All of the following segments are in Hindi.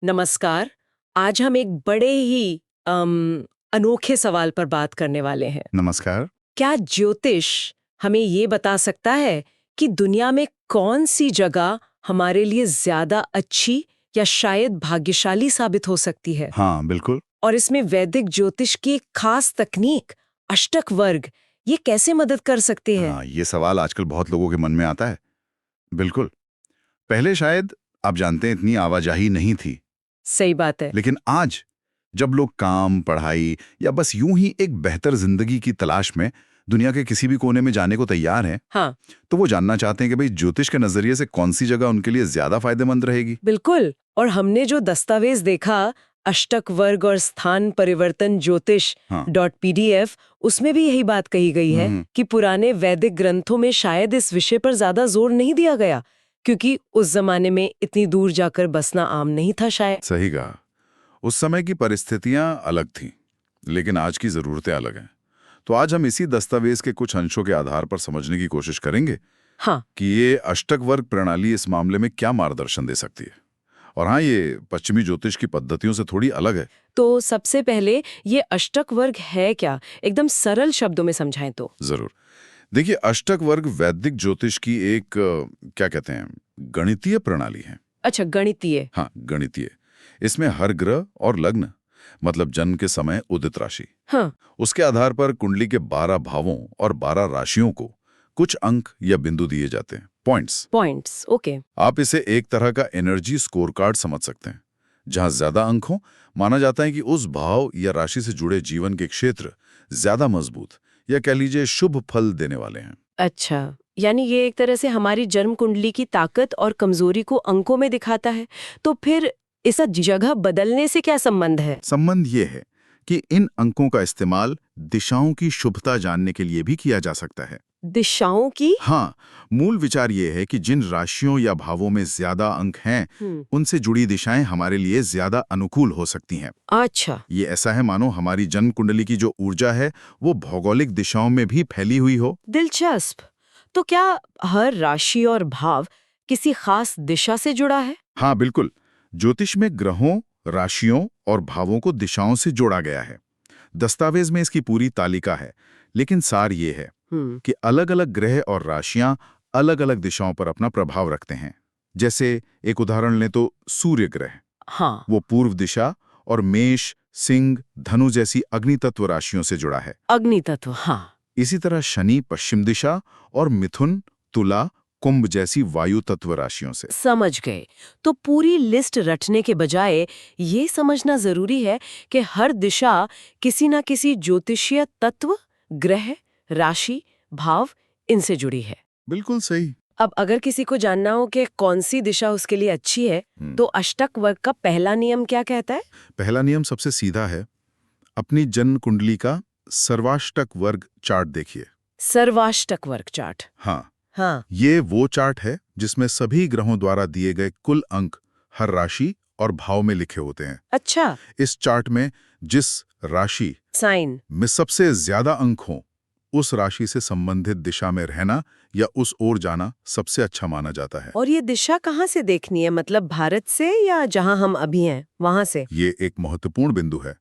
नमस्कार। आज हम एक बड़े ही अनोखे सवाल पर बात करने वाले हैं। नमस्कार। क्या ज्योतिष हमें ये बता सकता है कि दुनिया में कौन सी जगह हमारे लिए ज्यादा अच्छी या शायद भाग्यशाली साबित हो सकती है? हाँ, बिल्कुल। और इसमें वैदिक ज्योतिष की एक खास तकनीक अष्टक वर्ग ये कैसे मदद कर सकती है? हाँ, ये सवाल आजकल बहुत लोगों के मन में आता है। बिल्कुल। पहले शायद आप जानते हैं इतनी आवाजाही नहीं थी, सही बात है। लेकिन आज जब लोग काम, पढ़ाई या बस यूं ही एक बेहतर जिंदगी की तलाश में दुनिया के किसी भी कोने में जाने को तैयार हैं, हाँ, तो वो जानना चाहते हैं कि भाई ज्योतिष के नजरिए से कौन सी जगह उनके लिए ज्यादा फायदेमंद रहेगी। बिल्कुल। और हमने जो दस्तावेज देखा अष्टक वर्ग और स्थान परिवर्तन ज्योतिष हाँ। .pdf उसमें भी यही बात कही गई है हम्म। कि पुराने वैदिक ग्रंथों में शायद इस विषय पर ज्यादा जोर नहीं दिया गया क्योंकि उस जमाने में इतनी दूर जाकर बसना आम नहीं था शायद। सही कहा। उस समय की परिस्थितियां अलग थीं, लेकिन आज की जरूरतें अलग हैं। तो आज हम इसी दस्तावेज के कुछ अंशों के आधार पर समझने की कोशिश करेंगे हाँ, कि ये अष्टक वर्ग प्रणाली इस मामले में क्या मार्गदर्शन दे सकती है। और हाँ, ये पश्चिमी ज्योतिष की पद्धतियों से थोड़ी अलग है। तो सबसे पहले ये अष्टक वर्ग है क्या, एकदम सरल शब्दों में समझाएं तो। जरूर। देखिए, अष्टक वर्ग वैदिक ज्योतिष की एक क्या कहते हैं, गणितीय प्रणाली है। अच्छा, गणितीय। हाँ, गणितीय। इसमें हर ग्रह और लग्न, मतलब जन्म के समय उदित राशि, हाँ, उसके आधार पर कुंडली के 12 भावों और 12 राशियों को कुछ अंक या बिंदु दिए जाते हैं, पॉइंट्स। Points, okay. आप इसे एक तरह का एनर्जी स्कोर कार्ड समझ सकते हैं। जहां ज्यादा अंक हो, माना जाता है कि उस भाव या राशि से जुड़े जीवन के क्षेत्र ज्यादा मजबूत या कह लीजिए शुभ फल देने वाले हैं। अच्छा, यानी ये एक तरह से हमारी जन्म कुंडली की ताकत और कमजोरी को अंकों में दिखाता है। तो फिर इसका जगह बदलने से क्या संबंध है? संबंध ये है कि इन अंकों का इस्तेमाल दिशाओं की शुभता जानने के लिए भी किया जा सकता है। दिशाओं की? हाँ, मूल विचार ये है कि जिन राशियों या भावों में ज्यादा अंक हैं, उनसे जुड़ी दिशाएं हमारे लिए ज्यादा अनुकूल हो सकती हैं। अच्छा, ये ऐसा है मानो हमारी जन्म कुंडली की जो ऊर्जा है वो भौगोलिक दिशाओं में भी फैली हुई हो। दिलचस्प। तो क्या हर राशि और भाव किसी खास दिशा से जुड़ा है? हाँ, बिल्कुल। ज्योतिष में ग्रहों, राशियों और भावों को दिशाओं से जोड़ा गया है। दस्तावेज में इसकी पूरी तालिका है, लेकिन सार ये है कि अलग-अलग ग्रह और राशियां अलग-अलग दिशाओं पर अपना प्रभाव रखते हैं। जैसे एक उदाहरण लें तो सूर्य ग्रह, हाँ, वो पूर्व दिशा और मेष, सिंह, धनु जैसी अग्नि तत्व राशियों से जुड़ा है। अग्नि तत्व, हाँ। इसी तरह शनि पश्चिम दिशा और मिथुन, तुला, कुंभ जैसी वायु तत्व राशियों से। समझ गए। तो पूरी लिस्ट रटने के बजाय ये समझना जरूरी है कि हर दिशा किसी न किसी ज्योतिषीय तत्व, ग्रह, राशि, भाव इनसे जुड़ी है। बिल्कुल सही। अब अगर किसी को जानना हो कि कौन सी दिशा उसके लिए अच्छी है, तो अष्टक वर्ग का पहला नियम क्या कहता है? पहला नियम सबसे सीधा है। अपनी जन्म कुंडली का सर्वाष्टक वर्ग चार्ट देखिए। सर्वाष्टक वर्ग चार्ट। हाँ, हाँ, ये वो चार्ट है जिसमें सभी ग्रहों द्वारा दिए गए कुल अंक हर राशि और भाव में लिखे होते हैं। अच्छा, इस चार्ट में जिस राशि साइन। में सबसे ज्यादा अंक हो, उस राशि से संबंधित दिशा में रहना या उस ओर जाना सबसे अच्छा माना जाता है। और ये दिशा कहाँ से देखनी है, मतलब भारत से या जहां हम अभी हैं वहां से? ये एक महत्वपूर्ण बिंदु है।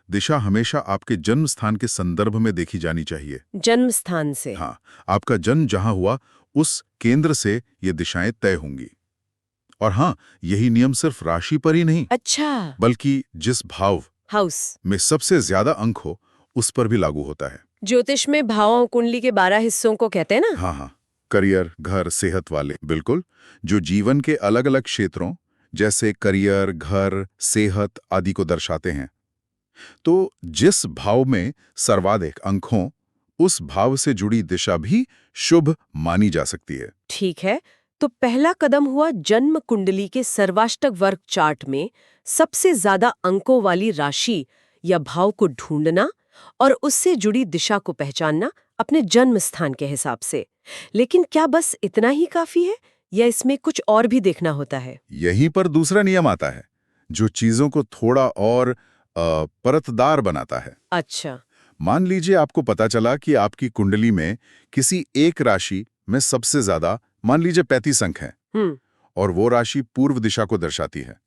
दिशा हमेशा आपके जन्म स्थान के संदर्भ में देखी जानी चाहिए। जन्म स्थान से? हाँ, आपका जन्म जहां हुआ उस केंद्र से ये दिशाएं तय होंगी। और हाँ, यही नियम सिर्फ राशि पर ही नहीं, अच्छा, बल्कि जिस भाव हाउस। में सबसे ज्यादा अंक हो उस पर भी लागू होता है। ज्योतिष में भाव कुंडली के 12 हिस्सों को कहते हैं ना? हाँ हाँ, करियर, घर, सेहत वाले, बिल्कुल, जो जीवन के अलग अलग क्षेत्रों जैसे करियर, घर, सेहत आदि को दर्शाते हैं। तो जिस भाव में सर्वाधिक अंक हों, उस भाव से जुड़ी दिशा भी शुभ मानी जा सकती है। ठीक है। तो पहला कदम हुआ जन्म कुंडली के सर्वाष्टक वर्ग चार्ट में सबसे ज्यादा अंकों वाली राशि या भाव को ढूंढना और उससे जुड़ी दिशा को पहचानना अपने जन्म स्थान के हिसाब से। लेकिन क्या बस इतना ही काफी है या इसमें कुछ और भी देखना होता है? यहीं पर दूसरा नियम आता है, जो चीजों को थोड़ा और परतदार बनाता है। अच्छा। मान लीजिए आपको पता चला कि आपकी कुंडली में किसी एक राशि में सबसे ज्यादा, मान लीजिए 35 अंक हैं, हम्म। और वो राशि पूर्व दिशा को दर्शाती है।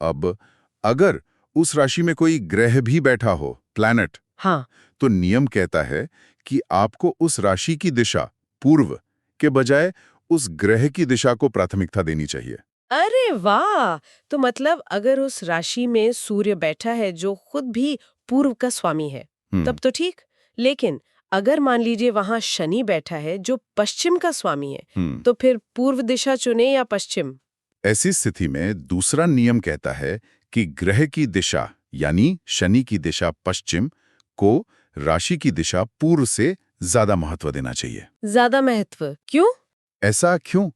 अब अगर उस राशि में कोई ग्रह भी बैठा हो, प्लैनेट, हाँ, तो नियम कहता है कि आपको उस राशि की दिशा पूर्व के बजाय उस ग्रह की दिशा को प्राथमिकता देनी चाहिए। अरे वाह! तो मतलब अगर उस राशि में सूर्य बैठा है जो खुद भी पूर्व का स्वामी है, तब तो ठीक। लेकिन अगर मान लीजिए वहां शनि बैठा है जो पश्चिम का स्वामी है, तो फिर पूर्व दिशा चुने या पश्चिम? ऐसी स्थिति में दूसरा नियम कहता है कि ग्रह की दिशा यानी शनि की दिशा पश्चिम को राशि की दिशा पूर्व से ज्यादा महत्व देना चाहिए। ज्यादा महत्व क्यों? ऐसा क्यों?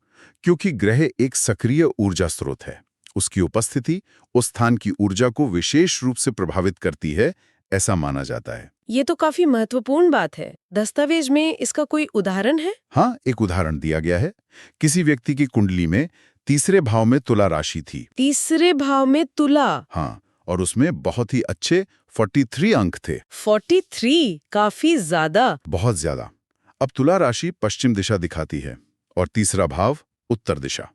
क्योंकि ग्रह एक सक्रिय ऊर्जा स्रोत है। उसकी उपस्थिति उस स्थान की ऊर्जा को विशेष रूप से प्रभावित करती है, ऐसा माना जाता है। ये तो काफी महत्वपूर्ण बात है। दस्तावेज में इसका कोई उदाहरण है? हाँ, एक उदाहरण दिया गया है। किसी व्यक्ति की कुंडली में तीसरे भाव में तुला राशि थी। तीसरे भाव में तुला? हाँ, और उसमें बहुत ही अच्छे 43 अंक थे। 43? काफी ज्यादा। बहुत ज्यादा। अब तुला राशि पश्चिम दिशा दिखाती है और तीसरा भाव उत्तर दिशा।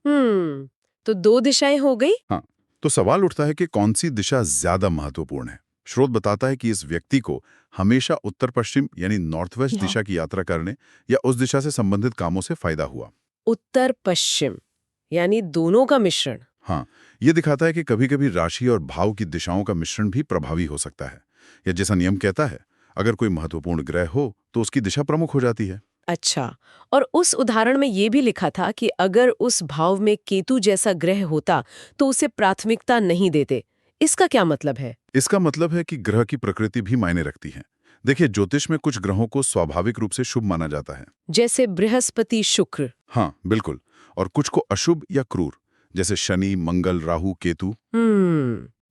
तो 2 दिशाएं हो गई। हाँ, तो सवाल उठता है कि कौन सी दिशा ज्यादा महत्वपूर्ण है। स्रोत बताता है कि इस व्यक्ति को हमेशा उत्तर पश्चिम यानी नॉर्थ वेस्ट दिशा की यात्रा करने या उस दिशा से संबंधित कामों से फायदा हुआ। उत्तर पश्चिम यानी दोनों का मिश्रण। हाँ, ये दिखाता है कि कभी-कभी राशि और भाव की दिशाओं का मिश्रण भी प्रभावी हो सकता है। या जैसा नियम कहता है, अगर कोई महत्वपूर्ण ग्रह हो तो उसकी दिशा प्रमुख हो जाती है। अच्छा, और उस उदाहरण में ये भी लिखा था कि अगर उस भाव में केतु जैसा ग्रह होता तो उसे प्राथमिकता नहीं देते। इसका क्या मतलब है? इसका मतलब है कि ग्रह की प्रकृति भी मायने रखती है। देखिए, ज्योतिष में कुछ ग्रहों को स्वाभाविक रूप से शुभ माना जाता है, जैसे बृहस्पति, शुक्र। हाँ बिल्कुल, और कुछ को अशुभ या क्रूर, जैसे शनि, मंगल, राहु, केतु।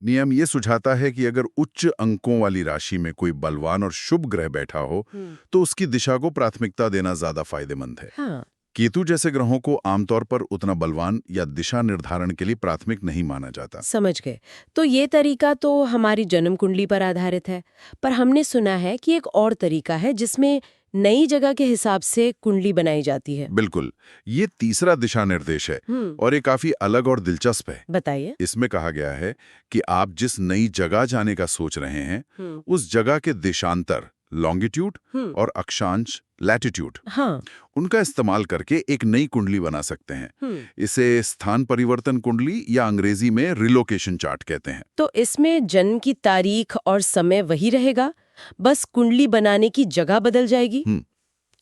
नियम ये सुझाता है कि अगर उच्च अंकों वाली राशि में कोई बलवान और शुभ ग्रह बैठा हो तो उसकी दिशा को प्राथमिकता देना ज्यादा फायदेमंद है। हाँ। केतु जैसे ग्रहों को आमतौर पर उतना बलवान या दिशा निर्धारण के लिए प्राथमिक नहीं माना जाता। समझ गए। तो ये तरीका तो हमारी जन्म कुंडली पर आधारित है, पर हमने सुना है कि एक और तरीका है जिसमें नई जगह के हिसाब से कुंडली बनाई जाती है। बिल्कुल, ये तीसरा दिशा निर्देश है और ये काफी अलग और दिलचस्प है। बताइए। इसमें कहा गया है कि आप जिस नई जगह जाने का सोच रहे हैं, उस जगह के देशांतर, लॉन्गिट्यूड और अक्षांश, लैटिट्यूड, हाँ। उनका इस्तेमाल करके एक नई कुंडली बना सकते हैं। इसे स्थान परिवर्तन कुंडली या अंग्रेजी में रिलोकेशन चार्ट कहते हैं। तो इसमें जन्म की तारीख और समय वही रहेगा, बस कुंडली बनाने की जगह बदल जाएगी?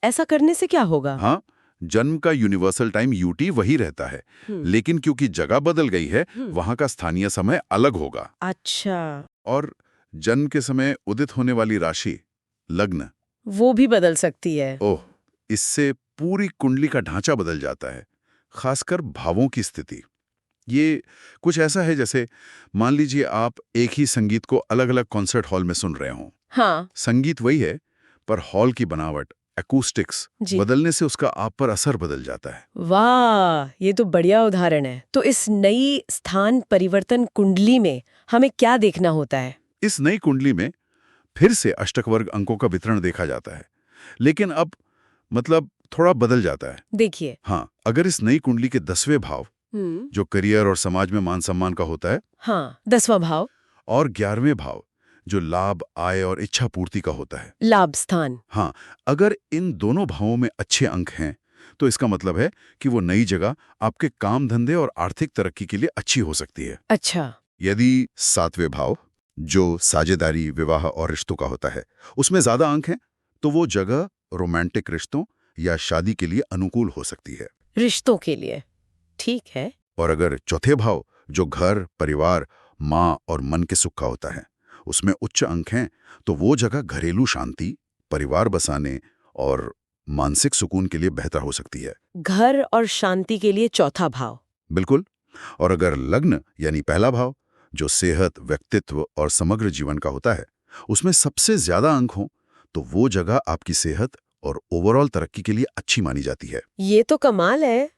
ऐसा करने से क्या होगा? हाँ, जन्म का यूनिवर्सल टाइम यूटी वही रहता है, लेकिन क्योंकि जगह बदल गई है, वहां का स्थानीय समय अलग होगा। अच्छा। और जन्म के समय उदित होने वाली राशि, लग्न, वो भी बदल सकती है। ओह, इससे पूरी कुंडली का ढांचा बदल जाता है, खासकर भावों की स्थिति। ये कुछ ऐसा है जैसे मान लीजिए आप एक ही संगीत को अलग-अलग कॉन्सर्ट हॉल में सुन रहे हो। हाँ। संगीत वही है, पर हॉल की बनावट, एकूस्टिक्स बदलने से उसका आप पर असर बदल जाता है। वाह, ये तो बढ़िया उदाहरण है। तो इस नई स्थान परिवर्तन कुंडली में हमें क्या देखना होता है? इस नई कुंडली में फिर से अष्टकवर्ग अंकों का वितरण देखा जाता है, लेकिन अब मतलब थोड़ा बदल जाता है। देखिए। हाँ, अगर इस नई कुंडली के 10वें भाव, जो करियर और समाज में मान सम्मान का होता है, हाँ, 10वां भाव, और 11वें भाव जो लाभ, आय और इच्छा पूर्ति का होता है, लाभ स्थान, हाँ, अगर इन दोनों भावों में अच्छे अंक हैं तो इसका मतलब है कि वो नई जगह आपके काम धंधे और आर्थिक तरक्की के लिए अच्छी हो सकती है। अच्छा। यदि 7वें भाव जो साझेदारी, विवाह और रिश्तों का होता है, उसमें ज्यादा अंक हैं तो वो जगह रोमांटिक रिश्तों या शादी के लिए अनुकूल हो सकती है। रिश्तों के लिए ठीक है। और अगर चौथे भाव जो घर, परिवार, माँ और मन के सुख का होता है, उसमें उच्च अंक हैं तो वो जगह घरेलू शांति, परिवार बसाने और मानसिक सुकून के लिए बेहतर हो सकती है। घर और शांति के लिए चौथा भाव। बिल्कुल। और अगर लग्न यानी पहला भाव जो सेहत, व्यक्तित्व और समग्र जीवन का होता है, उसमें सबसे ज्यादा अंक हो तो वो जगह आपकी सेहत और ओवरऑल तरक्की के लिए अच्छी मानी जाती है। ये तो कमाल है।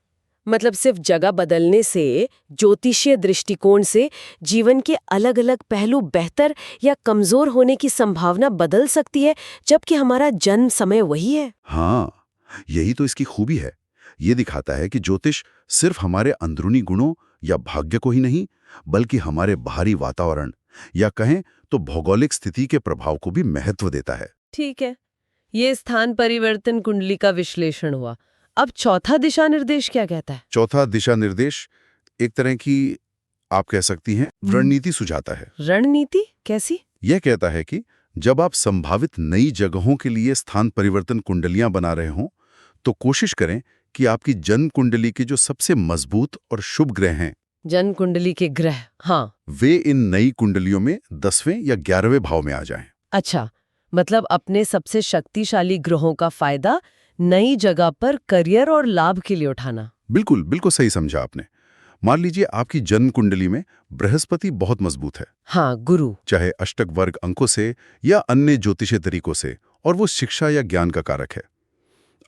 मतलब सिर्फ जगह बदलने से ज्योतिषीय दृष्टिकोण से जीवन के अलग-अलग पहलू बेहतर या कमजोर होने की संभावना बदल सकती है, जबकि हमारा जन्म समय वही है। हाँ, यही तो इसकी खूबी है। ये दिखाता है कि ज्योतिष सिर्फ हमारे अंदरूनी गुणों या भाग्य को ही नहीं, बल्कि हमारे बाहरी वातावरण या कहें तो भौगोलिक स्थिति के प्रभाव को भी महत्व देता है। ठीक है, ये स्थान परिवर्तन कुंडली का विश्लेषण हुआ। अब चौथा दिशा निर्देश क्या कहता है? चौथा दिशा निर्देश एक तरह की आप कह सकती हैं रणनीति सुझाता है। रणनीति कैसी? यह कहता है कि जब आप संभावित नई जगहों के लिए स्थान परिवर्तन कुंडलियां बना रहे हों, तो कोशिश करें कि आपकी जन्म कुंडली के जो सबसे मजबूत और शुभ ग्रह हैं, जन्म कुंडली के ग्रह, हाँ, वे इन नई कुंडलियों में 10वें या 11वें भाव में आ जाएं। अच्छा, मतलब अपने सबसे शक्तिशाली ग्रहों का फायदा नई जगह पर करियर और लाभ के लिए उठाना। बिल्कुल बिल्कुल सही समझा आपने। मान लीजिए आपकी जन्म कुंडली में बृहस्पति बहुत मजबूत है, हाँ, गुरु, चाहे अष्टक वर्ग अंकों से या अन्य ज्योतिषीय तरीकों से, और वो शिक्षा या ज्ञान का कारक है।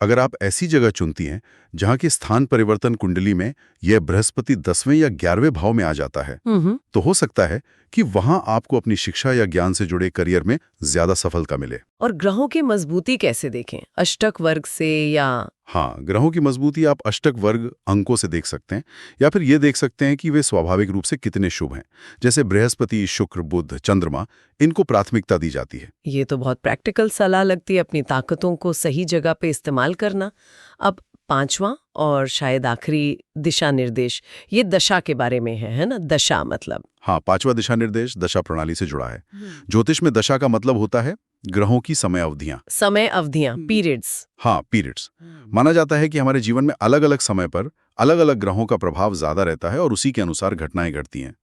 अगर आप ऐसी जगह चुनती हैं जहां की स्थान परिवर्तन कुंडली में यह बृहस्पति 10वें या 11वें भाव में आ जाता है, तो हो सकता है कि वहां आपको अपनी शिक्षा या ज्ञान से जुड़े करियर में ज्यादा सफलता मिले। और ग्रहों की मजबूती कैसे देखें? अष्टक वर्ग से या? हाँ, ग्रहों की मजबूती आप अष्टक वर्ग अंकों से देख सकते हैं, या फिर ये देख सकते हैं कि वे स्वाभाविक रूप से कितने शुभ हैं। जैसे बृहस्पति, शुक्र, बुध, चंद्रमा, इनको प्राथमिकता दी जाती है। ये तो बहुत प्रैक्टिकल सलाह लगती है, अपनी ताकतों को सही जगह पे इस्तेमाल करना। अब पांचवा और शायद आखिरी दिशा निर्देश, ये दशा के बारे में है ना? दशा मतलब? हाँ, पांचवा दिशा निर्देश दशा प्रणाली से जुड़ा है। ज्योतिष में दशा का मतलब होता है ग्रहों की समय अवधियां। समय अवधियां, पीरियड्स। हाँ, पीरियड्स। माना जाता है कि हमारे जीवन में अलग अलग समय पर अलग अलग ग्रहों का प्रभाव ज्यादा रहता है और उसी के अनुसार घटनाएं घटती हैं।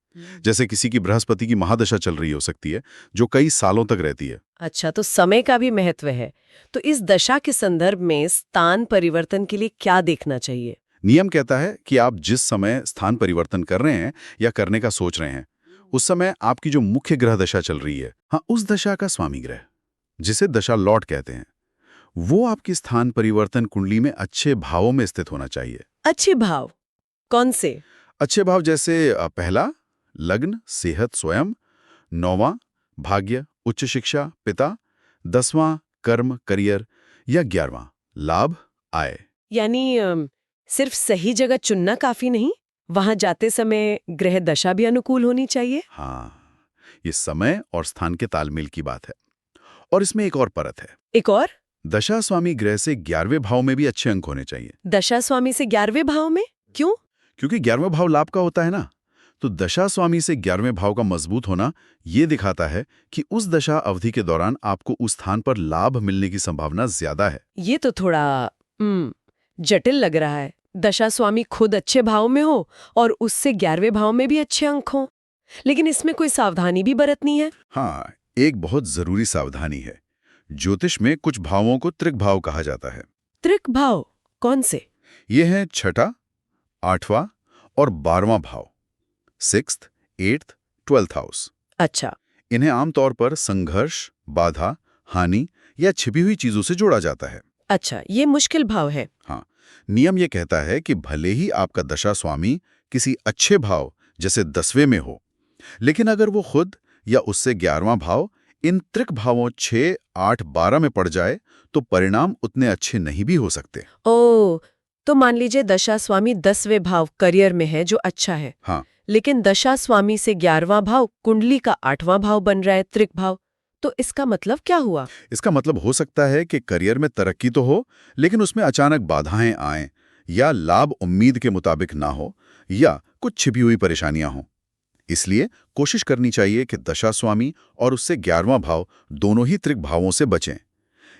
जैसे किसी की बृहस्पति की महादशा चल रही हो सकती है, जो कई सालों तक रहती है। अच्छा, तो समय का भी महत्व है। तो इस दशा के संदर्भ में स्थान परिवर्तन के लिए क्या देखना चाहिए? नियम कहता है कि आप जिस समय स्थान परिवर्तन कर रहे हैं या करने का सोच रहे हैं, उस समय आपकी जो मुख्य ग्रह दशा चल रही है, हाँ, उस दशा का स्वामी ग्रह, जिसे दशा लॉर्ड कहते हैं, वो आपकी स्थान परिवर्तन कुंडली में अच्छे भावों में स्थित होना चाहिए। अच्छे भाव कौन से? अच्छे भाव जैसे पहला लग्न, सेहत, स्वयं; 9वां भाग्य, उच्च शिक्षा, पिता; 10वां कर्म, करियर; या 11वां लाभ, आय। यानी सिर्फ सही जगह चुनना काफी नहीं, वहां जाते समय ग्रह दशा भी अनुकूल होनी चाहिए। हाँ, ये समय और स्थान के तालमेल की बात है। और इसमें एक और परत है। एक और? दशा स्वामी ग्रह से 11वें भाव में भी अच्छे अंक होने चाहिए। दशा स्वामी से 11वें भाव में क्यों? क्योंकि 11वां भाव लाभ का होता है ना, तो दशा स्वामी से 11वें भाव का मजबूत होना ये दिखाता है कि उस दशा अवधि के दौरान आपको उस स्थान पर लाभ मिलने की संभावना ज्यादा है। ये तो थोड़ा जटिल लग रहा है। दशा स्वामी खुद अच्छे भाव में हो और उससे 11वें भाव में भी अच्छे अंक हों, लेकिन इसमें कोई सावधानी भी बरतनी है। हाँ, एक बहुत जरूरी सावधानी है। ज्योतिष में कुछ भावों को त्रिक भाव कहा जाता है। त्रिक भाव कौन से? ये हैं छठा, 8वां और 12वां भाव, 6th, 8th, 12th हाउस। अच्छा, इन्हें आमतौर पर संघर्ष, बाधा, हानि या छिपी हुई चीजों से जोड़ा जाता है। अच्छा, ये मुश्किल भाव है। हाँ, नियम ये कहता है कि भले ही आपका दशा स्वामी किसी अच्छे भाव जैसे 10वें में हो, लेकिन अगर वो खुद या उससे 11वां भाव इन त्रिक भावों 6, 8, 12 में पड़ जाए, तो परिणाम उतने अच्छे नहीं भी हो सकते। ओ, तो मान लीजिए दशा स्वामी 10वें भाव करियर में है, जो अच्छा है। हाँ, लेकिन दशा स्वामी से 11वां भाव कुंडली का 8वां भाव बन रहा है, त्रिक भाव। तो इसका मतलब क्या हुआ? इसका मतलब हो सकता है कि करियर में तरक्की तो हो, लेकिन उसमें अचानक बाधाएं आएं, या लाभ उम्मीद के मुताबिक ना हो, या कुछ छिपी हुई परेशानियां हों। इसलिए कोशिश करनी चाहिए कि दशा स्वामी और उससे 11वां भाव दोनों ही त्रिक भावों से बचें।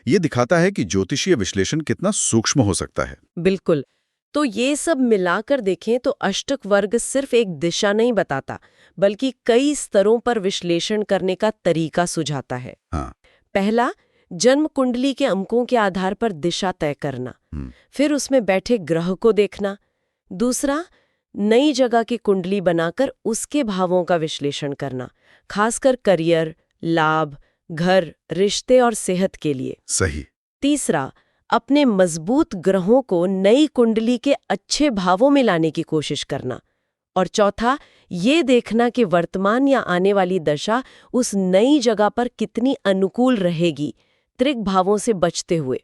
ये दिखाता है कि ज्योतिषीय विश्लेषण कितना सूक्ष्म हो सकता है। बिल्कुल। तो ये सब मिलाकर देखें तो अष्टक वर्ग सिर्फ एक दिशा नहीं बताता, बल्कि कई स्तरों पर विश्लेषण करने का तरीका सुझाता है। हाँ। पहला, जन्म कुंडली के अंकों के आधार पर दिशा तय करना। फिर उसमें बैठे ग्रह को देखना। दूसरा, नई जगह की कुंडली बनाकर उसके भावों का विश्लेषण करना, खासकर करियर, लाभ, घर, रिश्ते और सेहत के लिए। सही। तीसरा, अपने मजबूत ग्रहों को नई कुंडली के अच्छे भावों में लाने की कोशिश करना। और चौथा, ये देखना कि वर्तमान या आने वाली दशा उस नई जगह पर कितनी अनुकूल रहेगी, त्रिक भावों से बचते हुए।